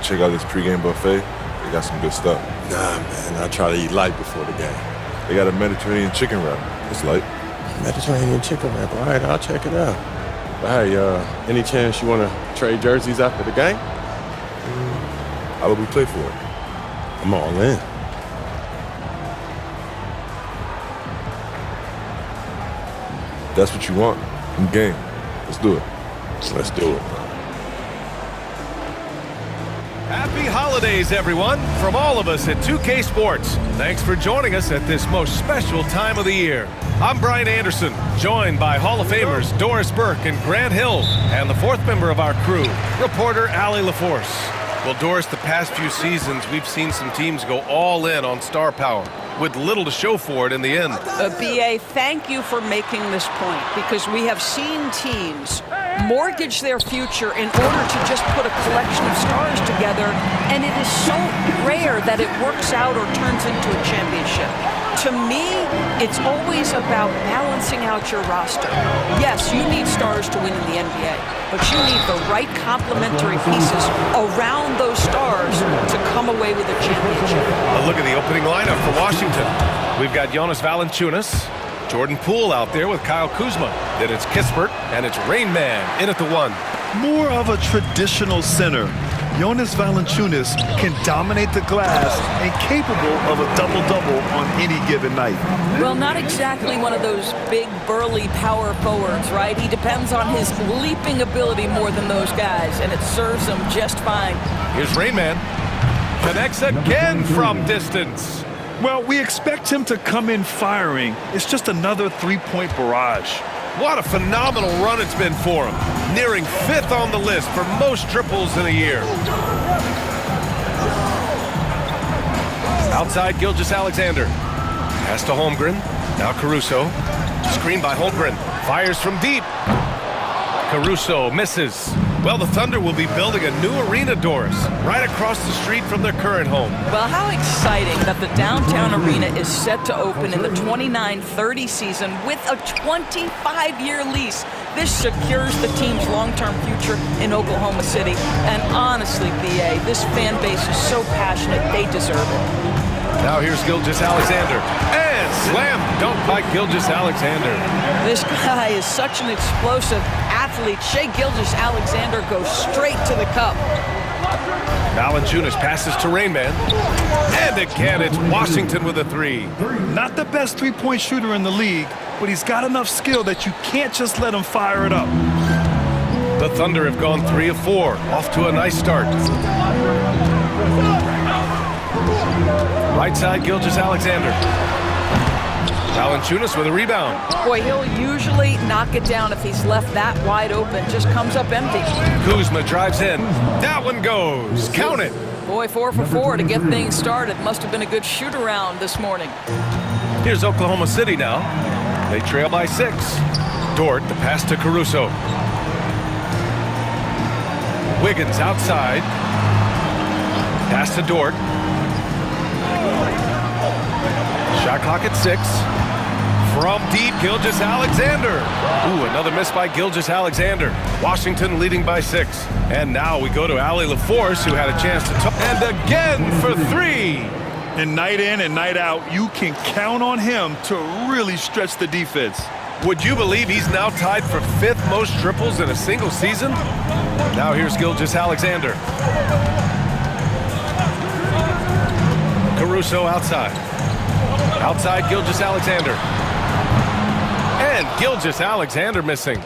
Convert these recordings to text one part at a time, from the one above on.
check out this pregame buffet? They got some good stuff. Nah, man, I try to eat light before the game. They got a Mediterranean chicken wrap. It's light. Mediterranean chicken wrap. All right, I'll check it out. But hey, any chance you want to trade jerseys after the game? How would we play for it? I'm all in. That's what you want. I'm game. Let's do it. Let's do it. Happy holidays, everyone, from all of us at 2K Sports. Thanks for joining us at this most special time of the year. I'm Brian Anderson, joined by Hall of Famers Doris Burke and Grant Hill, and the fourth member of our crew, reporter Allie LaForce. Well, Doris, the past few seasons, we've seen some teams go all in on star power, with little to show for it in the end. BA, thank you for making this point, because we have seen teams mortgage their future in order to just put a collection of stars together, and it is so rare that it works out or turns into a championship. To me, it's always about balancing out your roster. Yes, you need stars to win in the NBA, but you need the right complementary pieces around those stars to come away with a championship. A look at the opening lineup for Washington. We've got Jonas Valanciunas, Jordan Poole out there with Kyle Kuzma. Then it's Kispert, and it's Rain Man in at the 1. More of a traditional center. Jonas Valanciunas can dominate the glass and capable of a double-double on any given night. Well, not exactly one of those big, burly power forwards, right? He depends on his leaping ability more than those guys, and it serves him just fine. Here's Rain Man. Connects again from distance. Well, we expect him to come in firing. It's just another three-point barrage. What a phenomenal run it's been for him. Nearing 5th on the list for most triples in a year. Outside Gilgeous-Alexander. Pass to Holmgren. Now Caruso. Screen by Holmgren. Fires from deep. Caruso misses. Well, the Thunder will be building a new arena, Doris, right across the street from their current home. Well, how exciting that the downtown arena is set to open in the 29-30 season with a 25-year lease. This secures the team's long-term future in Oklahoma City. And honestly, BA, this fan base is so passionate, they deserve it. Now here's Gilgeous-Alexander. And slam dunk by Gilgeous-Alexander. This guy is such an explosive athlete. Shai Gilgeous-Alexander goes straight to the cup. Valanciunas passes to Rain Man. And again, it's Washington with a 3. Not the best three-point shooter in the league, but he's got enough skill that you can't just let him fire it up. The Thunder have gone 3 of 4, off to a nice start. Right side, Gilgeous-Alexander. Valanciunas with a rebound. Boy, he'll usually knock it down if he's left that wide open. Just comes up empty. Kuzma drives in. That one goes. Count it. Boy, 4 for 4 to get things started. Must have been a good shoot-around this morning. Here's Oklahoma City now. They trail by 6. Dort, the pass to Caruso. Wiggins outside. Pass to Dort. Shot clock at 6. From deep, Gilgeous-Alexander. Ooh, another miss by Gilgeous-Alexander. Washington leading by 6. And now we go to Allie LaForce, who had a chance to talk. And again for 3. And night in and night out, you can count on him to really stretch the defense. Would you believe he's now tied for 5th most triples in a single season? Now here's Gilgeous-Alexander. Caruso outside. Outside Gilgeous-Alexander. And Gilgeous-Alexander missing.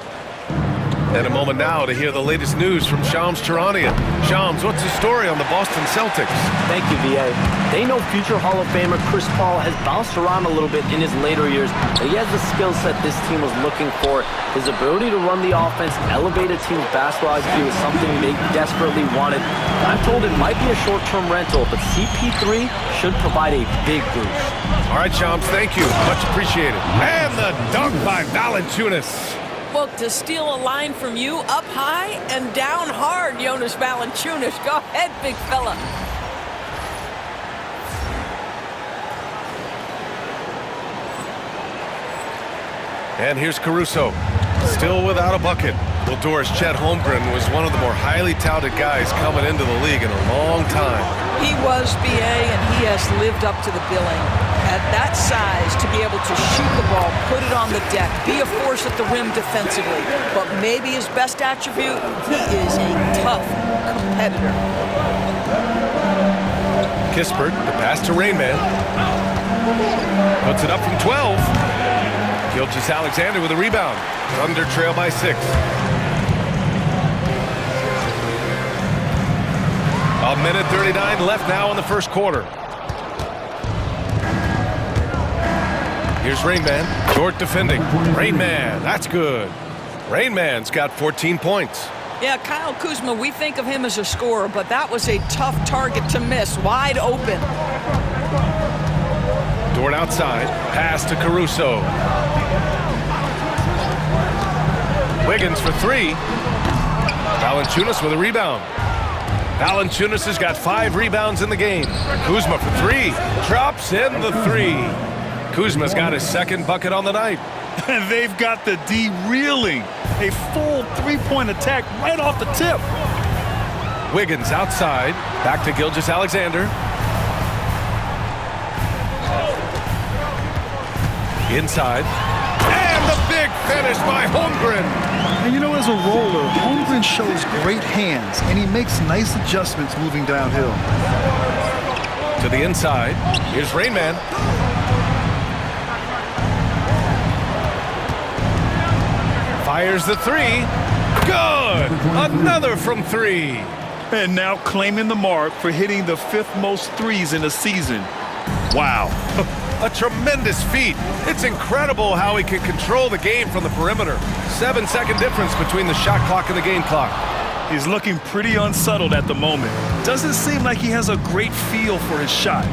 And a moment now to hear the latest news from Shams Charania. Shams, what's the story on the Boston Celtics? Thank you, VA. They know future Hall of Famer Chris Paul has bounced around a little bit in his later years, but he has the skill set this team was looking for. His ability to run the offense, elevate a team's basketball IQ is something they desperately wanted. I'm told it might be a short-term rental, but CP3 should provide a big boost. All right, Shams, thank you. Much appreciated. And the dunk by Valanciunas. Well, to steal a line from you, up high and down hard, Jonas Valanciunas. Go ahead, big fella. And here's Caruso, still without a bucket. Well, Doris, Chet Holmgren was one of the more highly touted guys coming into the league in a long time. He was, BA, and he has lived up to the billing. At that size, to be able to shoot the ball, put it on the deck, be a force at the rim defensively. But maybe his best attribute, he is a tough competitor. Kispert, the pass to Rainman. Puts it up from 12. Gilgeous-Alexander with a rebound. Thunder trail by 6. A minute 39 left now in the first quarter. Here's Rainman. Short defending. Rainman, that's good. Rainman's got 14 points. Yeah, Kyle Kuzma, we think of him as a scorer, but that was a tough target to miss. Wide open. Dort outside. Pass to Caruso. Wiggins for 3. Valanciunas with a rebound. Valanciunas has got 5 rebounds in the game. Kuzma for 3. Drops in the 3. Kuzma's got his second bucket on the night. And they've got the D reeling. A full three-point attack right off the tip. Wiggins outside. Back to Gilgeous-Alexander. Inside. And the big finish by Holmgren. And you know, as a roller, Holmgren shows great hands, and he makes nice adjustments moving downhill. To the inside. Here's Rainman. Fires the 3. Good! Another from 3. And now claiming the mark for hitting the 5th most threes in a season. Wow. A tremendous feat. It's incredible how he can control the game from the perimeter. 7-second difference between the shot clock and the game clock. He's looking pretty unsettled at the moment. Doesn't seem like he has a great feel for his shot.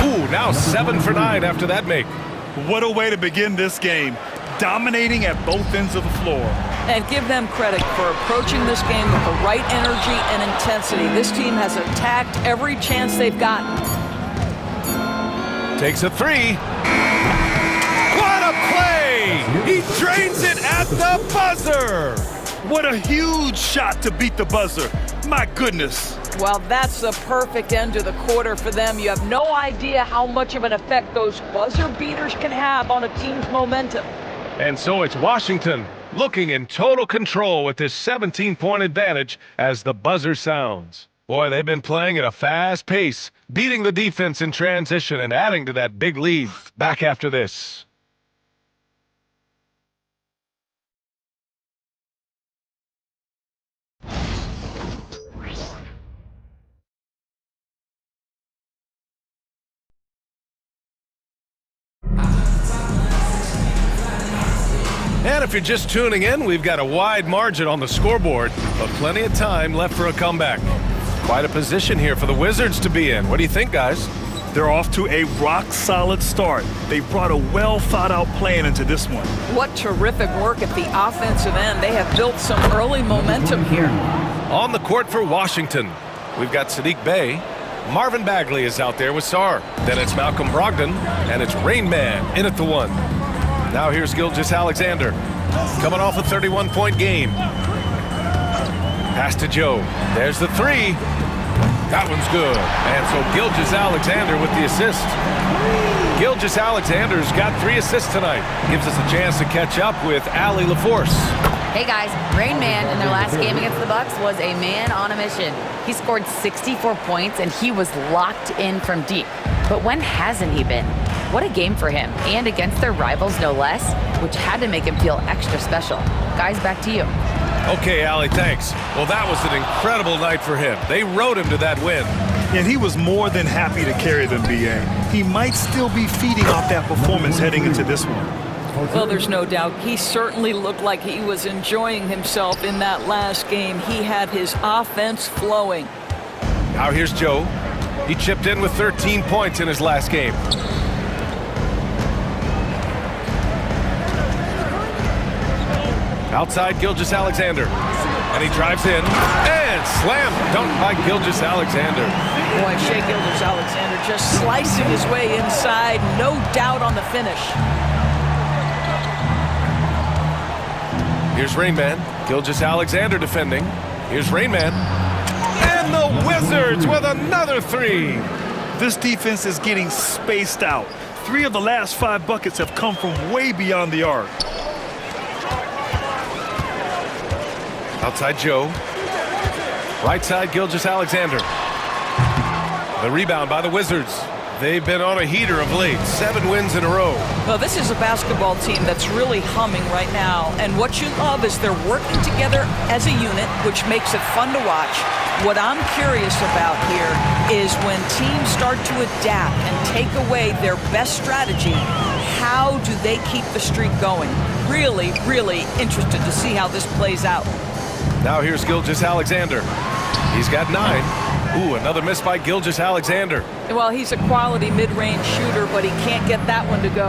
Ooh, now 7 for 9 after that make. What a way to begin this game. Dominating at both ends of the floor. And give them credit for approaching this game with the right energy and intensity. This team has attacked every chance they've gotten. Takes a 3. What a play! He drains it at the buzzer! What a huge shot to beat the buzzer. My goodness. Well, that's the perfect end to the quarter for them. You have no idea how much of an effect those buzzer beaters can have on a team's momentum. And so it's Washington looking in total control with this 17-point advantage as the buzzer sounds. Boy, they've been playing at a fast pace, beating the defense in transition and adding to that big lead. Back after this. And if you're just tuning in, we've got a wide margin on the scoreboard, but plenty of time left for a comeback. Quite a position here for the Wizards to be in. What do you think, guys? They're off to a rock-solid start. They've brought a well-thought-out plan into this one. What terrific work at the offensive end. They have built some early momentum here. On the court for Washington, we've got Saddiq Bey. Marvin Bagley is out there with Sarr. Then it's Malcolm Brogdon, and it's Rainman in at the 1. Now here's Gilgeous-Alexander, coming off a 31-point game. Pass to Joe. There's the 3. That one's good. And so Gilgeous-Alexander with the assist. Gilgeous-Alexander's got 3 assists tonight. Gives us a chance to catch up with Allie LaForce. Hey guys, Rainman in their last game against the Bucks was a man on a mission. He scored 64 points and he was locked in from deep. But when hasn't he been? What a game for him, and against their rivals no less, which had to make him feel extra special. Guys, back to you. Okay, Allie, thanks. Well, that was an incredible night for him. They rode him to that win. And he was more than happy to carry them, B.A. He might still be feeding off that performance heading into this one. Well, there's no doubt. He certainly looked like he was enjoying himself in that last game. He had his offense flowing. Now here's Joe. He chipped in with 13 points in his last game. Outside Gilgeous-Alexander. And he drives in. And slam dunk by Gilgeous-Alexander. Boy, Shai Gilgeous-Alexander just slicing his way inside. No doubt on the finish. Here's Rain Man. Gilgeous-Alexander defending. Here's Rain Man. And the Wizards with another three. This defense is getting spaced out. 3 of the last 5 buckets have come from way beyond the arc. Outside Joe. Right side Gilgeous-Alexander. The rebound by the Wizards. They've been on a heater of late. 7 wins in a row. Well, this is a basketball team that's really humming right now. And what you love is they're working together as a unit, which makes it fun to watch. What I'm curious about here is when teams start to adapt and take away their best strategy, how do they keep the streak going? Really, really interested to see how this plays out. Now here's Gilgeous-Alexander. He's got 9. Ooh, another miss by Gilgeous-Alexander. Well, he's a quality mid-range shooter, but he can't get that one to go.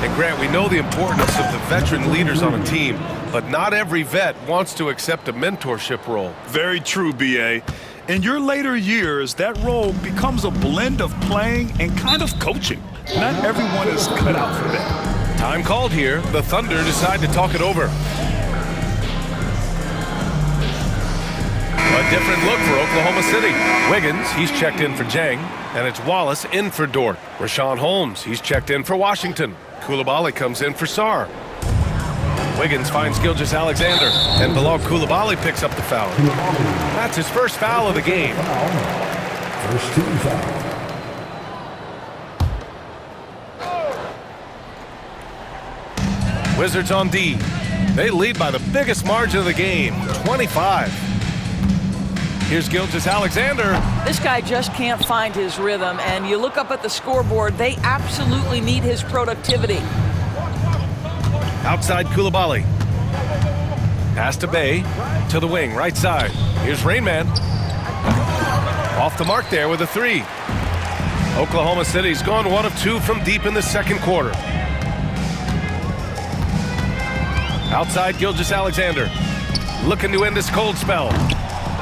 And Grant, we know the importance of the veteran leaders on a team, but not every vet wants to accept a mentorship role. Very true, B.A. In your later years, that role becomes a blend of playing and kind of coaching. Not everyone is cut out for that. Time called here. The Thunder decide to talk it over. A different look for Oklahoma City. Wiggins, he's checked in for Jang, and it's Wallace in for Dort. Rashawn Holmes, he's checked in for Washington. Coulibaly comes in for Sarr. Wiggins finds Gilgeous-Alexander, and Bilal Coulibaly picks up the foul. That's his first foul of the game. First team foul. Wizards on D. They lead by the biggest margin of the game, 25. Here's Gilgeous-Alexander. This guy just can't find his rhythm, and you look up at the scoreboard, they absolutely need his productivity. Outside Coulibaly. Pass to Bay, to the wing, right side. Here's Rain Man. Off the mark there with a 3. Oklahoma City's gone 1 of 2 from deep in the second quarter. Outside Gilgeous-Alexander. Looking to end this cold spell.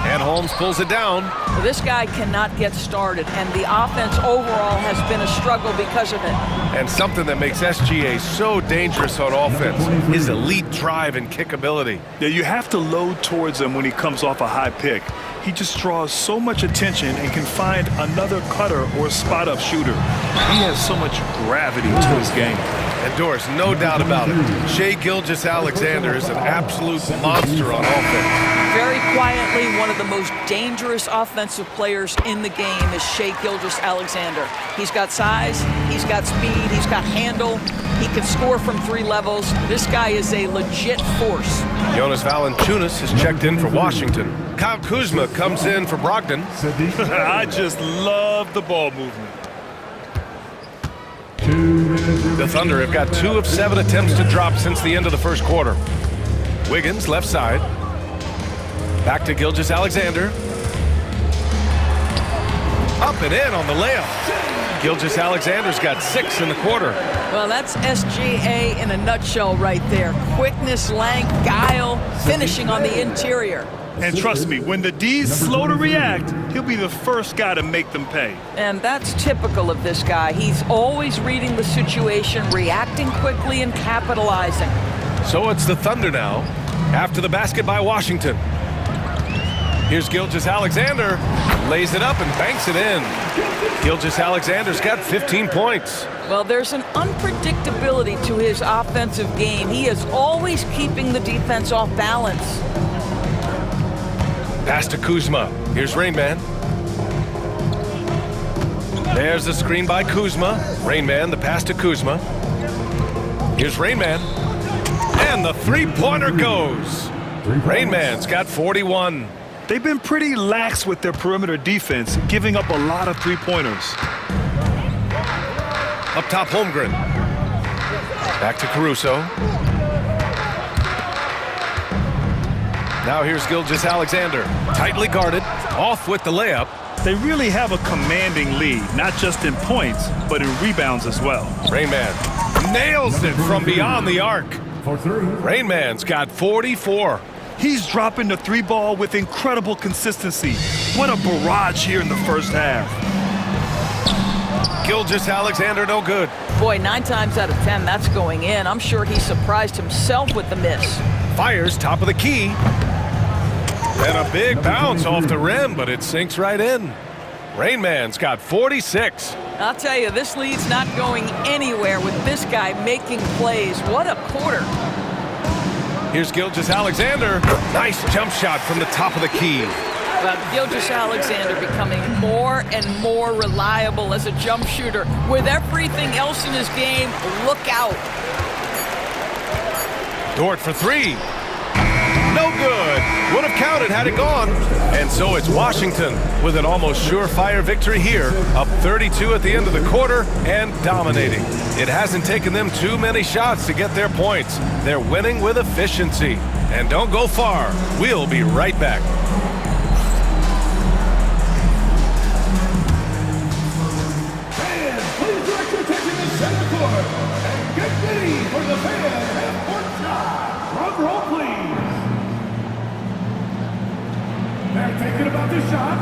And Holmes pulls it down. This guy cannot get started, and the offense overall has been a struggle because of it. And something that makes SGA so dangerous on offense, his elite drive and kickability. Yeah, you have to load towards him when he comes off a high pick. He just draws so much attention and can find another cutter or spot-up shooter. He has so much gravity to his game. And Doris, no doubt about it, Shai Gilgeous-Alexander is an absolute monster on offense. Very quietly, one of the most dangerous offensive players in the game is Shai Gilgeous-Alexander. He's got size, he's got speed, he's got handle, he can score from 3 levels. This guy is a legit force. Jonas Valanciunas has checked in for Washington. Kyle Kuzma comes in for Brogdon. I just love the ball movement. The Thunder have got 2 of 7 attempts to drop since the end of the first quarter. Wiggins, left side. Back to Gilgeous-Alexander. Up and in on the layup. Gilgeous-Alexander's got 6 in the quarter. Well, that's SGA in a nutshell right there. Quickness, length, guile, finishing on the interior. And trust me, when the D's slow to react, he'll be the first guy to make them pay. And that's typical of this guy. He's always reading the situation, reacting quickly, and capitalizing. So it's the Thunder now, after the basket by Washington. Here's Gilgeous-Alexander, lays it up and banks it in. Gilgeous-Alexander's got 15 points. Well, there's an unpredictability to his offensive game. He is always keeping the defense off balance. Pass to Kuzma. Here's Rain Man. There's the screen by Kuzma. Rain Man, the pass to Kuzma. Here's Rain Man. And the three-pointer goes. Rain Man's got 41. They've been pretty lax with their perimeter defense, giving up a lot of three-pointers. Up top, Holmgren. Back to Caruso. Now here's Gilgeous-Alexander. Tightly guarded. Off with the layup. They really have a commanding lead, not just in points, but in rebounds as well. Rain Man nails it from beyond the arc. Rain Man's got 44. He's dropping the 3-ball with incredible consistency. What a barrage here in the first half. Gilgeous-Alexander no good. Boy, 9 times out of 10, that's going in. I'm sure he surprised himself with the miss. Fires top of the key. And a big bounce off the rim, but it sinks right in. Rain Man's got 46. I'll tell you, this lead's not going anywhere with this guy making plays. What a quarter. Here's Gilgeous-Alexander. Nice jump shot from the top of the key. Gilgeous-Alexander becoming more and more reliable as a jump shooter. With everything else in his game, look out. Dort for three. No good. Would have counted had it gone. And so it's Washington with an almost surefire victory here, up 32 at the end of the quarter and dominating. It hasn't taken them too many shots to get their points. They're winning with efficiency. And don't go far. We'll be right back. Fans, please direct your attention to center court and get ready for the fan half-court shot. Drum roll, please. They're thinking about the shot.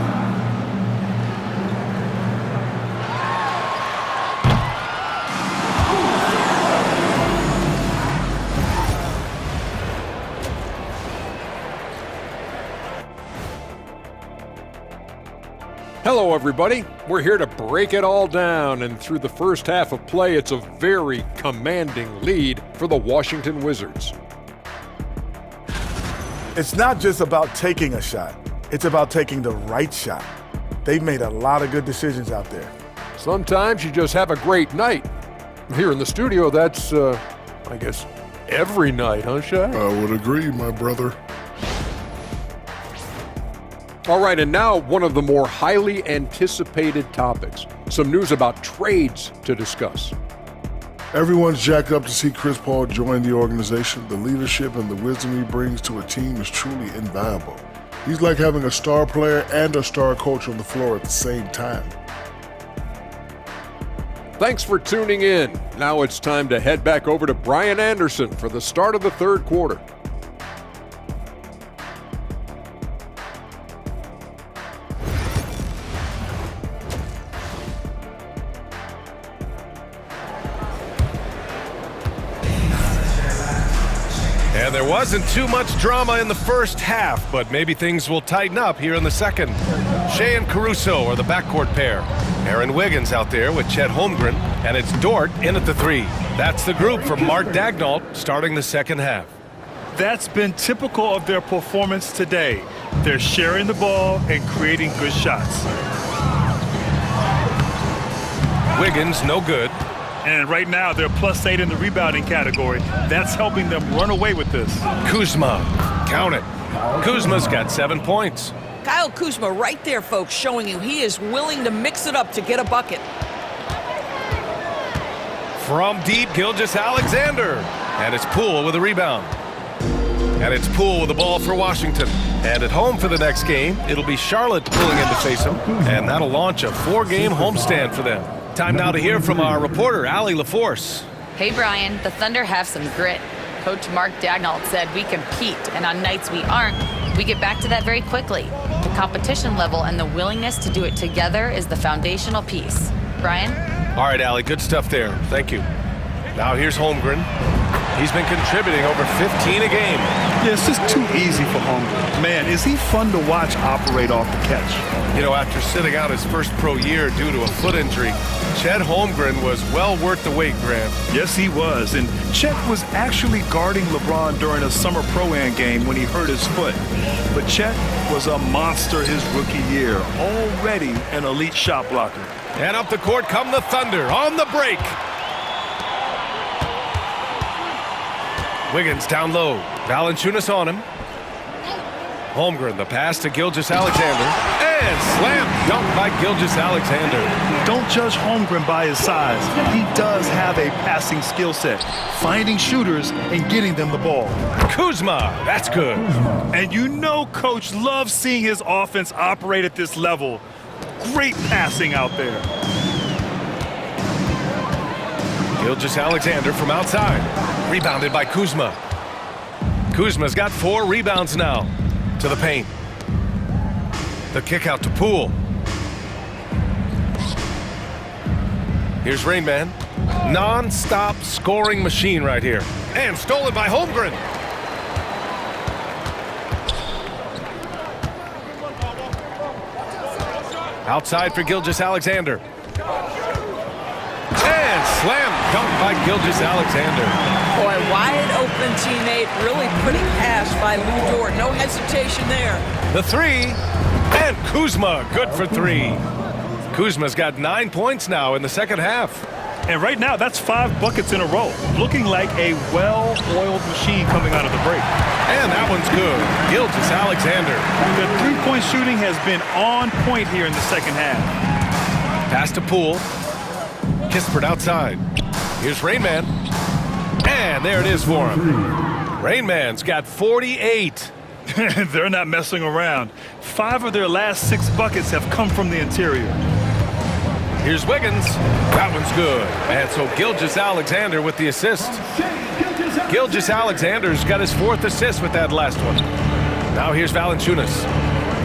Hello, everybody. We're here to break it all down, and through the first half of play, it's a very commanding lead for the Washington Wizards. It's not just about taking a shot. It's about taking the right shot. They've made a lot of good decisions out there. Sometimes you just have a great night. Here in the studio, that's, I guess, every night, huh, Shaq? I would agree, my brother. All right, and now one of the more highly anticipated topics. Some news about trades to discuss. Everyone's jacked up to see Chris Paul join the organization. The leadership and the wisdom he brings to a team is truly invaluable. He's like having a star player and a star coach on the floor at the same time. Thanks for tuning in. Now it's time to head back over to Brian Anderson for the start of the third quarter. And there wasn't too much drama in the first half, but maybe things will tighten up here in the second. Shea and Caruso are the backcourt pair. Aaron Wiggins out there with Chet Holmgren, and it's Dort in at the three. That's the group from Mark Daigneault starting the second half. That's been typical of their performance today. They're sharing the ball and creating good shots. Wiggins, no good. And right now, they're +8 in the rebounding category. That's helping them run away with this. Kuzma, count it. Kuzma's got 7 points. Kyle Kuzma right there, folks, showing you he is willing to mix it up to get a bucket. From deep, Gilgeous-Alexander. And it's Poole with a rebound. And it's Poole with the ball for Washington. And at home for the next game, it'll be Charlotte pulling in to face them. And that'll launch a 4-game homestand for them. Time now to hear from our reporter, Allie LaForce. Hey, Brian, the Thunder have some grit. Coach Mark Daigneault said we compete, and on nights we aren't, we get back to that very quickly. The competition level and the willingness to do it together is the foundational piece. Brian? All right, Allie, good stuff there. Thank you. Now here's Holmgren. He's been contributing over 15 a game. Yeah, it's just too easy for Holmgren. Man, is he fun to watch operate off the catch. You know, after sitting out his first pro year due to a foot injury, Chet Holmgren was well worth the wait, Grant. Yes, he was. And Chet was actually guarding LeBron during a summer Pro-Am game when he hurt his foot. But Chet was a monster his rookie year, already an elite shot blocker. And up the court come the Thunder on the break. Wiggins down low. Valanciunas on him. Holmgren, the pass to Gilgeous-Alexander. And slam dunk by Gilgeous-Alexander. Don't judge Holmgren by his size. He does have a passing skill set, finding shooters and getting them the ball. Kuzma, that's good. And you know Coach loves seeing his offense operate at this level. Great passing out there. Gilgeous-Alexander from outside. Rebounded by Kuzma. Kuzma's got 4 rebounds now. To the paint. The kick out to Poole. Here's Rain Man. Non-stop scoring machine right here. And stolen by Holmgren. Outside for Gilgeous-Alexander. And slam dunk by Gilgeous-Alexander. Boy, wide open teammate. Really pretty pass by Lu Dort. No hesitation there. The three. And Kuzma, good for three. Kuzma's got 9 points now in the second half. And right now, that's 5 buckets in a row. Looking like a well-oiled machine coming out of the break. And that one's good. Gilgeous-Alexander. The three-point shooting has been on point here in the second half. Pass to Poole. Kispert outside. Here's Rain Man. And there it is for him. Rain Man's got 48. They're not messing around. 5 of their last 6 buckets have come from the interior. Here's Wiggins. That one's good. And so Gilgeous-Alexander with the assist. Gilgeous-Alexander's got his 4th assist with that last one. Now here's Valanciunas.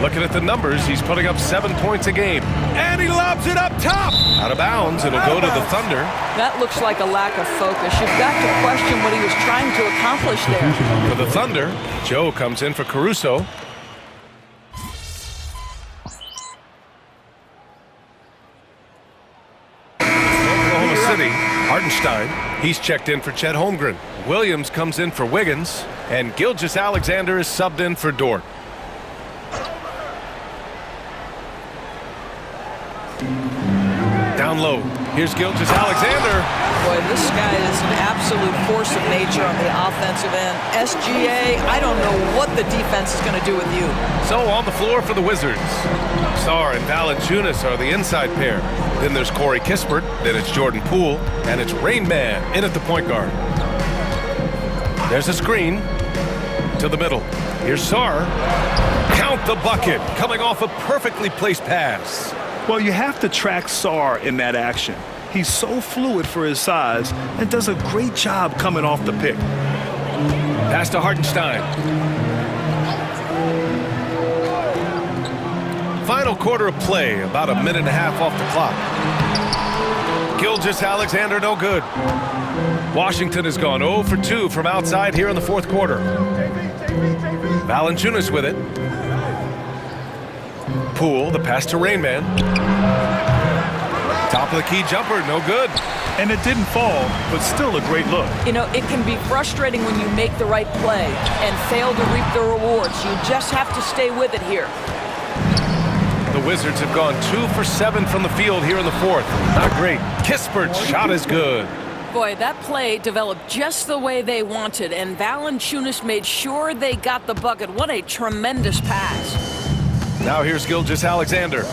Looking at the numbers, he's putting up 7 points a game. And he lobs it up top. Out of bounds, it'll go to the Thunder. That looks like a lack of focus. You've got to question what he was trying to accomplish there. For the Thunder, Joe comes in for Caruso. Oklahoma City, Hartenstein. He's checked in for Chet Holmgren. Williams comes in for Wiggins. And Gilgeous-Alexander is subbed in for Dort. Down low. Here's Gilgeous-Alexander. Boy, this guy is an absolute force of nature on the offensive end. SGA, I don't know what the defense is going to do with you. So on the floor for the Wizards. Sarr and Valanciunas are the inside pair. Then there's Corey Kispert. Then it's Jordan Poole. And it's Rain Man in at the point guard. There's a screen to the middle. Here's Sarr. Count the bucket. Coming off a perfectly placed pass. Well, you have to track Sarr in that action. He's so fluid for his size and does a great job coming off the pick. Pass to Hartenstein. Final quarter of play, about a minute and a half off the clock. Gilgeous-Alexander no good. Washington has gone 0 for 2 from outside here in the 4th quarter. Valanciunas with it. Poole, the pass to Rain Man. Top of the key jumper, no good. And it didn't fall, but still a great look. You know, it can be frustrating when you make the right play and fail to reap the rewards. You just have to stay with it here. The Wizards have gone 2 for 7 from the field here in the 4th. Not great. Kispert's shot is good. Boy, that play developed just the way they wanted, and Valanciunas made sure they got the bucket. What a tremendous pass. Now here's Gilgeous-Alexander.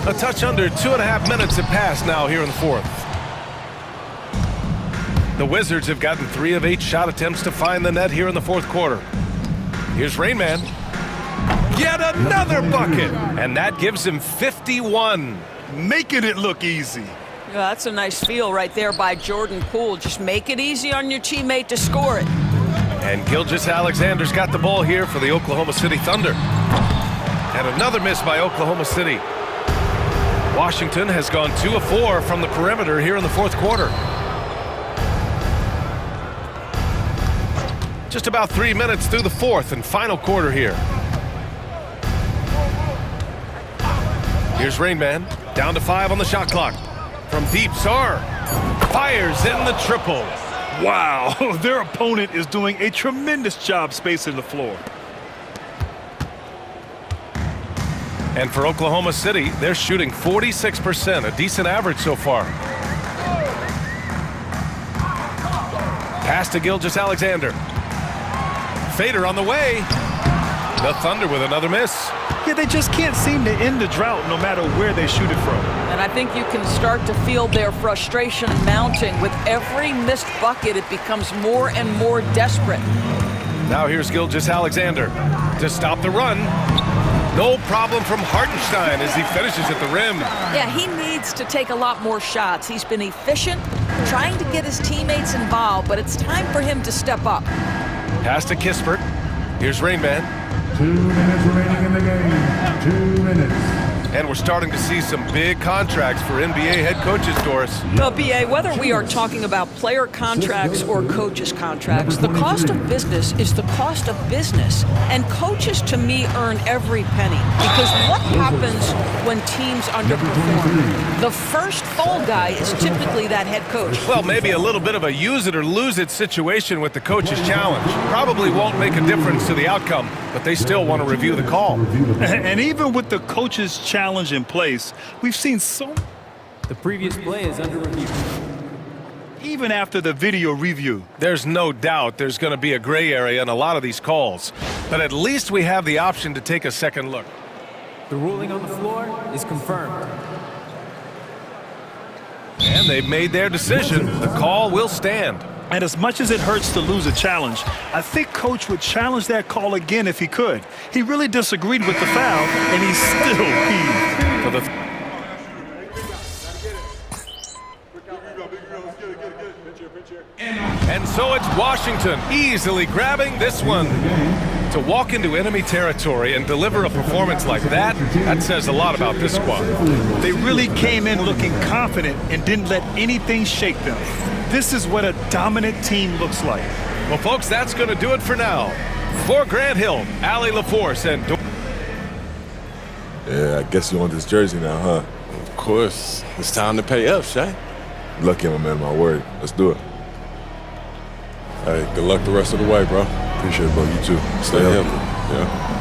A touch under 2.5 minutes have passed now here in the 4th. The Wizards have gotten 3 of 8 shot attempts to find the net here in the 4th quarter. Here's Rain Man. Yet another bucket. And that gives him 51. Making it look easy. Yeah, that's a nice feel right there by Jordan Poole. Just make it easy on your teammate to score it. And Gilgeous-Alexander's got the ball here for the Oklahoma City Thunder. And another miss by Oklahoma City. Washington has gone 2 of 4 from the perimeter here in the 4th quarter. Just about 3 minutes through the 4th and final quarter here. Here's Rain Man, down to 5 on the shot clock. From deep, Sarr fires in the triple. Wow, their opponent is doing a tremendous job spacing the floor. And for Oklahoma City, they're shooting 46%, a decent average so far. Pass to Gilgeous-Alexander. Fader on the way. The Thunder with another miss. Yeah, they just can't seem to end the drought no matter where they shoot it from. And I think you can start to feel their frustration mounting. With every missed bucket, it becomes more and more desperate. Now here's Gilgeous-Alexander to stop the run. No problem from Hartenstein as he finishes at the rim. Yeah, he needs to take a lot more shots. He's been efficient, trying to get his teammates involved, but it's time for him to step up. Pass to Kispert. Here's Rain Man. 2 minutes remaining in the game. 2 minutes. And we're starting to see some big contracts for NBA head coaches, Doris. Well, B.A., whether we are talking about player contracts or coaches' contracts, the cost of business is the cost of business. And coaches, to me, earn every penny. Because what happens when teams underperform? The first fall guy is typically that head coach. Well, maybe a little bit of a use it or lose it situation with the coach's challenge. Probably won't make a difference to the outcome, but they still want to review the call. And even with the coach's challenge in place, we've seen so... The previous play is under review. Even after the video review. There's no doubt there's going to be a gray area in a lot of these calls, but at least we have the option to take a second look. The ruling on the floor is confirmed. And they've made their decision. The call will stand. And as much as it hurts to lose a challenge, I think Coach would challenge that call again if he could. He really disagreed with the foul, and he's still peeved. For the and so it's Washington easily grabbing this one. To walk into enemy territory and deliver a performance like that, that says a lot about this squad. They really came in looking confident and didn't let anything shake them. This is what a dominant team looks like. Well, folks, that's going to do it for now. For Grant Hill, Allie LaForce, and... Yeah, I guess you want this jersey now, huh? Of course. It's time to pay up, Shay. Lucky I'm a man of my word. Let's do it. Hey, good luck the rest of the way, bro. Appreciate it, bro. You too. Stay healthy. Yeah.